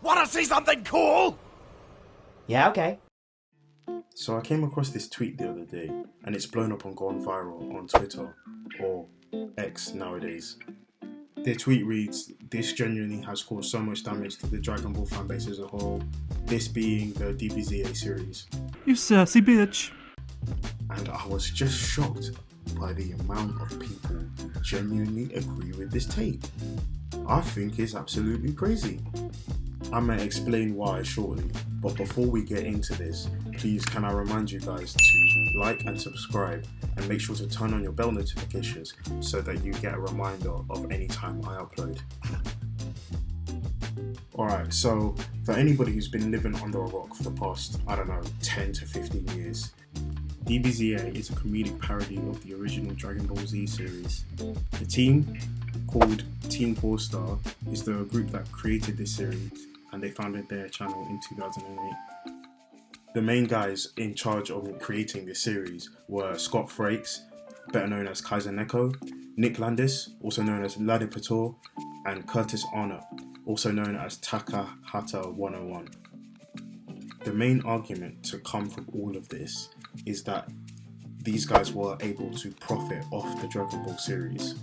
Wanna see something cool? Yeah, okay. So I came across this tweet the other day, and it's blown up and gone viral on Twitter, or X nowadays. The tweet reads, "This genuinely has caused so much damage to the Dragon Ball fanbase as a whole, this being the DBZA series." You sassy bitch. And I was just shocked by the amount of people who genuinely agree with this take. I think it's absolutely crazy. I may explain why shortly, but before we get into this, please can I remind you guys to like and subscribe, and make sure to turn on your bell notifications so that you get a reminder of any time I upload. Alright, so for anybody who's been living under a rock for the past, 10 to 15 years, DBZA is a comedic parody of the original Dragon Ball Z series. The team, called Team 4 Star, is the group that created this series, and they founded their channel in 2008. The main guys in charge of creating this series were Scott Frakes, better known as Kaiser Neko, Nick Landis, also known as Ladipator, and Curtis Arnott, also known as Takahata 101. The main argument to come from all of this is that these guys were able to profit off the Dragon Ball series.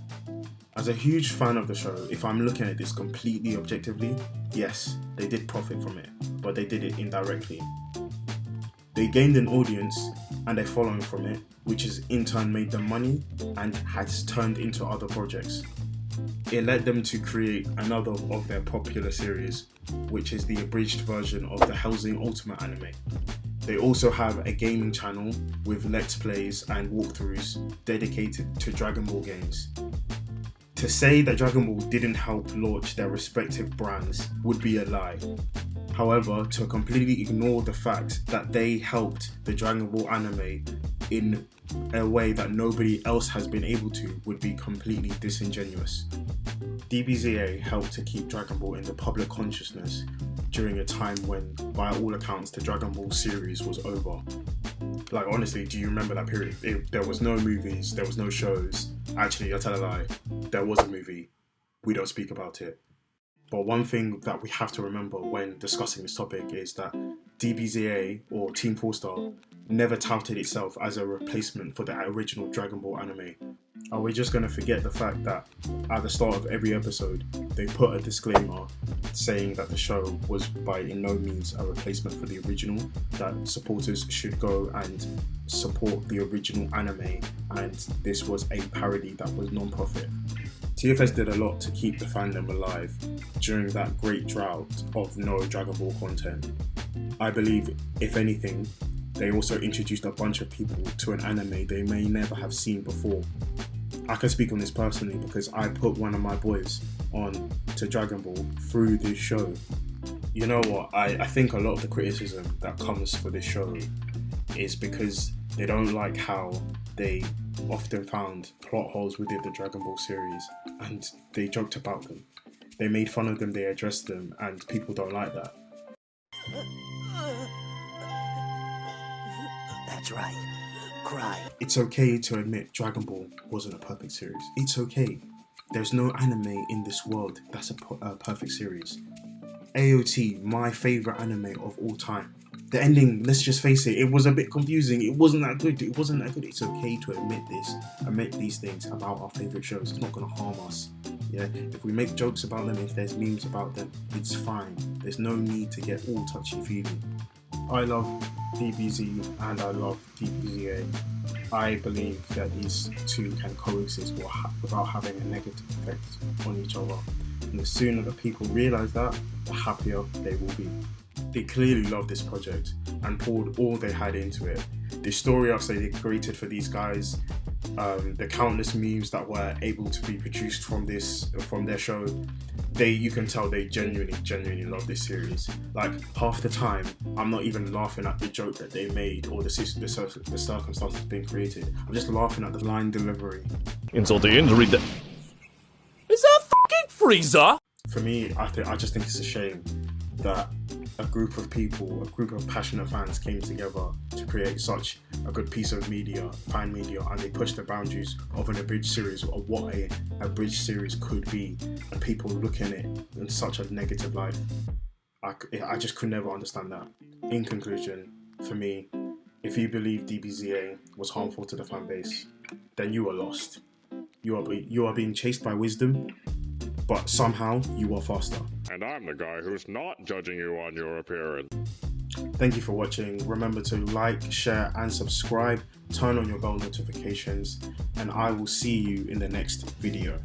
As a huge fan of the show, if I'm looking at this completely objectively, yes, they did profit from it, but they did it indirectly. They gained an audience and a following from it, which has in turn made them money and has turned into other projects. It led them to create another of their popular series, which is the abridged version of the Hellsing Ultimate anime. They also have a gaming channel with Let's Plays and walkthroughs dedicated to Dragon Ball games. To say that Dragon Ball didn't help launch their respective brands would be a lie. However, to completely ignore the fact that they helped the Dragon Ball anime in a way that nobody else has been able to would be completely disingenuous. DBZA helped to keep Dragon Ball in the public consciousness during a time when, by all accounts, the Dragon Ball series was over. Like, honestly, do you remember that period? There was no movies, there was no shows. Actually, I tell a lie, there was a movie. We don't speak about it. But one thing that we have to remember when discussing this topic is that DBZA, or Team 4 Star, never touted itself as a replacement for the original Dragon Ball anime. Are we just going to forget the fact that at the start of every episode, they put a disclaimer saying that the show was by in no means a replacement for the original, that supporters should go and support the original anime, and this was a parody that was non-profit. TFS did a lot to keep the fandom alive during that great drought of no Dragon Ball content. I believe, if anything, they also introduced a bunch of people to an anime they may never have seen before. I can speak on this personally because I put one of my boys on to Dragon Ball through this show. You know what, I think a lot of the criticism that comes for this show is because they don't like how they often found plot holes within the Dragon Ball series, and they joked about them. They made fun of them, they addressed them, and people don't like that. That's right. Cry. It's okay to admit Dragon Ball wasn't a perfect series. It's okay. There's no anime in this world that's a perfect series. AOT, my favourite anime of all time. The ending, let's just face it was a bit confusing. It wasn't that good. It's okay to admit these things about our favourite shows. It's not going to harm us. Yeah, if we make jokes about them, if there's memes about them, it's fine. There's no need to get all touchy-feely. I love DBZ and I love DBZA. I believe that these two can coexist without having a negative effect on each other. And the sooner that people realise that, the happier they will be. They clearly love this project and poured all they had into it. The story arcs they created for these guys, the countless memes that were able to be produced from their show, you can tell they genuinely love this series. Like, half the time, I'm not even laughing at the joke that they made or the circumstances being created. I'm just laughing at the line delivery. Insult to injury. Is that fucking Frieza? For me, I just think it's a shame that a group of people, a group of passionate fans came together to create such a good piece of fan media, and they pushed the boundaries of an abridged series, or what a abridged series could be, and people look at it in such a negative light. I just could never understand that. In conclusion, for me, if you believe DBZA was harmful to the fan base, then you are lost. You are being chased by wisdom, but somehow you are faster. And I'm the guy who's not judging you on your appearance. Thank you for watching. Remember to like, share and subscribe. Turn on your bell notifications, and I will see you in the next video.